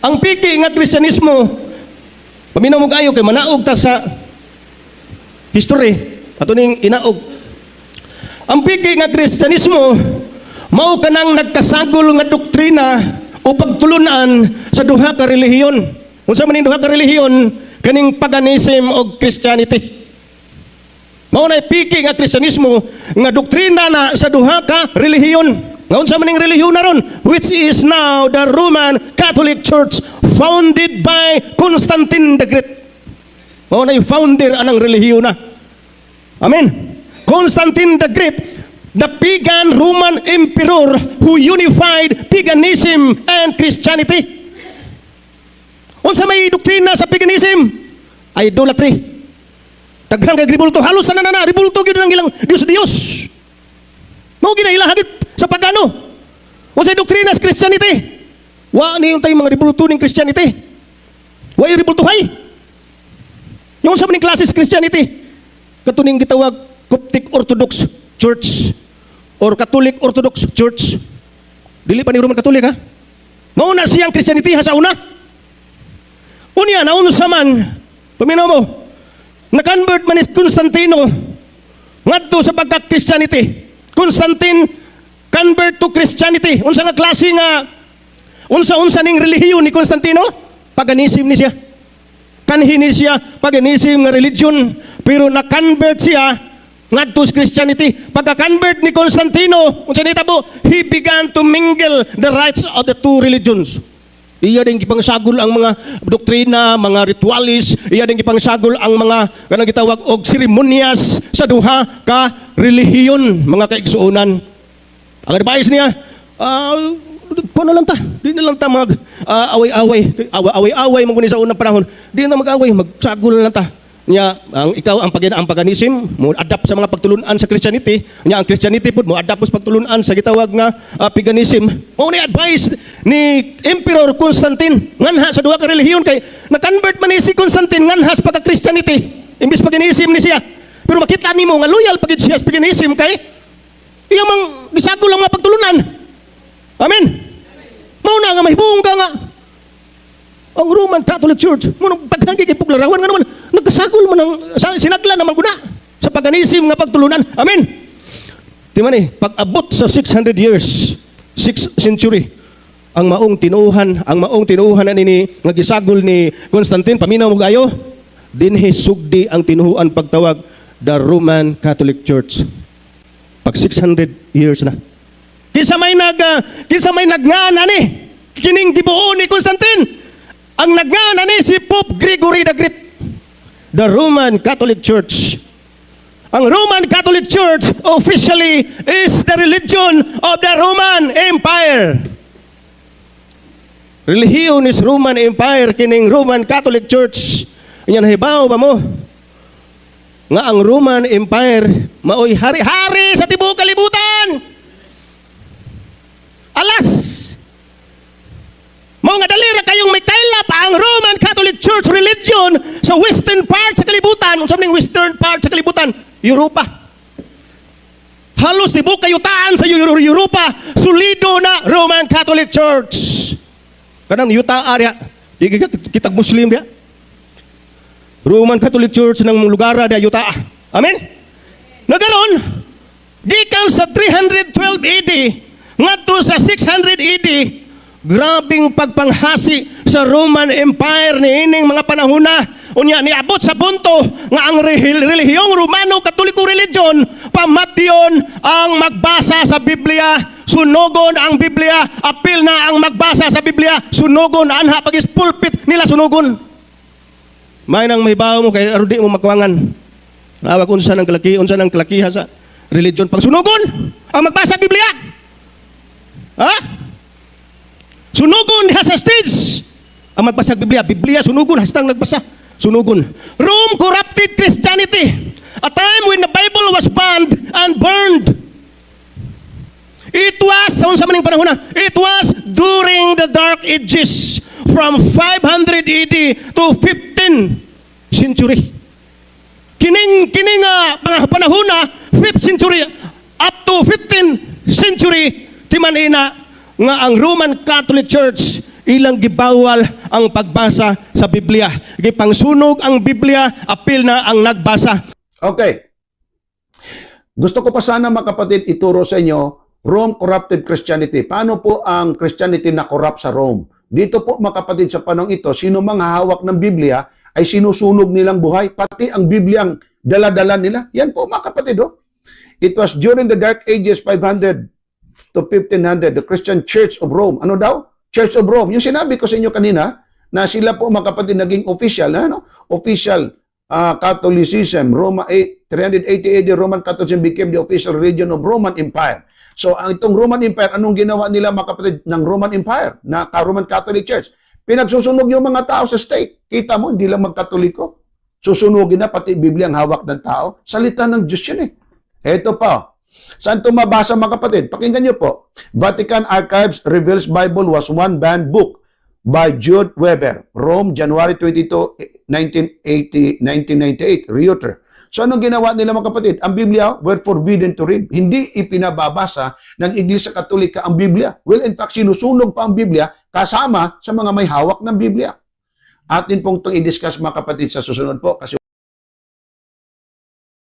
Ang piki nga Kristyanismo, paminaw mo kayo kay manaog ta sa history, ato ning inaog. Ang piki nga Kristyanismo, mao kanang nagkasagol nga doktrina o pagtulunan sa duha ka relihiyon. Unsa man ning duha ka relihiyon, kaning paganism o Christianity. Mao na piki nga Kristyanismo nga doktrina na sa duha ka relihiyon. Nga unsa man ning relihiyon na ron, which is now the Roman Catholic Church founded by Constantine the Great. Mao na yung founder anang relihiyon na. Amen. Constantine the Great, the pagan Roman emperor who unified paganism and Christianity. Unsa may doktrina sa paganism? Idolatry. Taghang kay ribulto, halos na ribulto gyud ang ilang Dios. Mao ginailang hagit sa pagano. Unsay doktrina sa Christianity? Wa ni yung tayong mga ribulto ning Christianity. Wa yung ribultuhay. Yung sa maning klase sa Christianity, katuning gitawag Coptic Orthodox Church or Catholic Orthodox Church. Dili pa ni Roman Catholic ha. Mao na siyang Christianity ha sa una. Unya na unsa man, paminaw mo, na-convert man ni Constantino ngadto sa pagka-Christianity. Constantine convert to Christianity. Unsa nga klase nga unsa ning relihiyon ni Constantino? Paganism ni siya. Kanhi ni siya paganism nga religion, pero na-convert siya ngadto sa Christianity. Pagka-convert ni Constantino, unsa nitabo? He began to mingle the rites of the two religions. Iya din gipangsagol ang mga doktrina, mga ritualis, iya din gipangsagol ang mga kanang gitawag og seremonyas sa duha ka relihiyon, mga kaigsuonan. Ang advice niya, kuno lang ta, di na lang ta mag away-away mo sa unang panahon. Di na mag-away, magsagol lang ta. Nya ang ikaw ang paganism mo adapt sa mga pagtulunan sa Christianity, nya ang Christianity pud mo adapt sa pagtulunan sa gitawag nga paganism. Mao ni advice ni Emperor Constantine nganha sa duha ka relihiyon kay na-convert man ni si Constantine nganha sa pagka-Christianity imbis paganism ni siya. Pero makita nimo nga loyal pagid siya sa paganism kay iya mang gisagol ang mga pagtulunan. Amen. Mao na nga mahibong ka nga ang Roman Catholic Church, munang paghanggi kay puglarawan nga naman, nagkasagol man ang sinagla naman kuna sa paganism nga pagtulunan. Amen. Di man pag-abot sa 600 years, 6th century, ang maong tinuuhan na nini nga gisagol ni Constantine, paminaw mo gayo, dinhi sugdi ang tinuhuan pagtawag the Roman Catholic Church. Pag 600 years na. Kinsa may nagngaana ni kining gibuo ni Constantine. Ang nagngana ni si Pope Gregory the Great. The Roman Catholic Church. Ang Roman Catholic Church officially is the religion of the Roman Empire. Relihiyon is Roman Empire, kining Roman Catholic Church. Yan hibaw ba mo? Nga ang Roman Empire maoy hari-hari sa tibuok kalibutan. Alas! Mga dalira kayong may kailap ang Roman Catholic Church religion sa western part sa kalibutan. Unsa man western part sa kalibutan? Europa. Halos tibuok kayutaan sa Europa, sulido na Roman Catholic Church. Kanang yuta area, kitag Muslim dia. Roman Catholic Church ng lugar da yuta. Amen. Nagaron, gikan sa 312 AD ngadto sa 600 AD, grabing pagpanghasi sa Roman Empire ni ining mga panahona. Unya niabot sa punto nga ang relihiyong Romano Katoliko religion pamatyon ang magbasa sa Biblia, sunugon ang Biblia, apil na ang magbasa sa Biblia, sunugon anha pagis pulpit nila sunugon. May nang mahibaw mo kay arudi mo magkuwangan. Awag unsa nang kalakiha sa religion pag sunugon ang magbasa sa Biblia. Ha? Sunugon diha sa stage ang magbasa ng Biblia, sunugon hastang nagbasa, sunugon. Rome corrupted Christianity. A time when the Bible was banned and burned. It was, sa maning panahon na, it was during the Dark Ages from 500 AD to 15th century. Kining mga panahon na 5th century up to 15th century timan ina nga ang Roman Catholic Church ilang gibawal ang pagbasa sa Biblia. Gipangsunog ang Biblia, apil na ang nagbasa. Okay. Gusto ko pa sana mga kapatid ituro sa inyo Rome corrupted Christianity. Paano po ang Christianity na corrupt sa Rome? Dito po mga kapatid sa panahon ito, sino mang hawak ng Biblia ay sinusunog nilang buhay, pati ang Biblia ang dala-dala nila. Yan po mga kapatid. Oh. It was during the Dark Ages 500 to 1500, the Christian Church of Rome. Ano daw? Church of Rome. Yung sinabi ko sa inyo kanina, na sila po mga kapatid naging official, official Catholicism. Roma 380 AD, Roman Catholicism became the official religion of Roman Empire. So, ang itong Roman Empire, anong ginawa nila mga kapatid ng Roman Empire, na Roman Catholic Church? Pinagsusunog yung mga tao sa stake. Kita mo, hindi lang magkatoliko. Susunugin na pati Biblia ang hawak ng tao. Salita ng Diyos yun eh. Ito pa. Saan ito mabasa mga kapatid? Pakinggan nyo po. Vatican Archives reveals Bible was one banned book by Jude Weber. Rome, January 22, 1998. Reuter. So anong ginawa nila mga kapatid? Ang Biblia were forbidden to read. Hindi ipinababasa ng Iglesia Katolika ang Biblia. Well, in fact, sinusunog pa ang Biblia kasama sa mga may hawak ng Biblia. Atin pong itong i-discuss mga kapatid sa susunod po kasi